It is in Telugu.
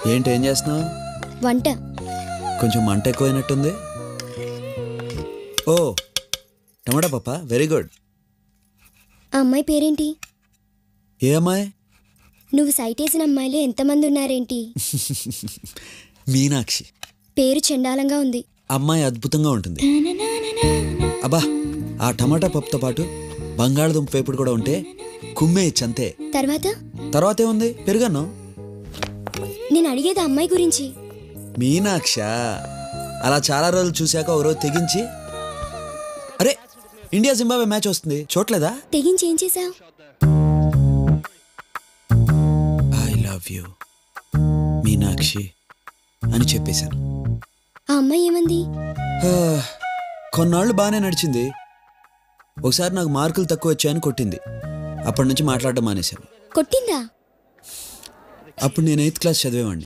ఏంటి ఏం చేస్తున్నావు? వంట. కొంచెం మంట ఎక్కువైనట్టుంది. ఓ టమాటా పప్ప, వెరీ గుడ్. ఆ అమ్మాయి పేరేంటి? ఏ అమ్మాయి? నువ్వు సైట్ వేసిన అమ్మాయిలు ఎంతమంది ఉన్నారేంటి? మీనాక్షి. పేరు చండాలంగా ఉంది. అమ్మాయి అద్భుతంగా ఉంటుంది. అబ్బా, ఆ టమాటా పప్పుతో పాటు బంగాళదుంప వేపుడు కూడా ఉంటే కుమ్మేయచ్చు అంతే. తర్వాత ఏముంది, పెరుగన్నం. నేను అడిగేది అమ్మాయి గురించి. మీనాక్ష అలా చాలా రోజులు చూశాక ఒకరోజు తెగించి, అరే ఇండియా జింబాబ్వే మ్యాచ్ వస్తుంది చూడలేదా? తెగించి ఏం చేసావు? ఐ లవ్ యూ మీనాక్షి అని చెప్పేశాను. ఆ అమ్మాయి ఏమంది? కొన్నాళ్ళు బాగానే నడిచింది. ఒకసారి నాకు మార్కులు తక్కువ వచ్చాయని కొట్టింది. అప్పటి నుంచి మాట్లాడడం మానేశాను. కొట్టిందా? అప్పుడు నేను 8th క్లాస్ చదివేవాడిని.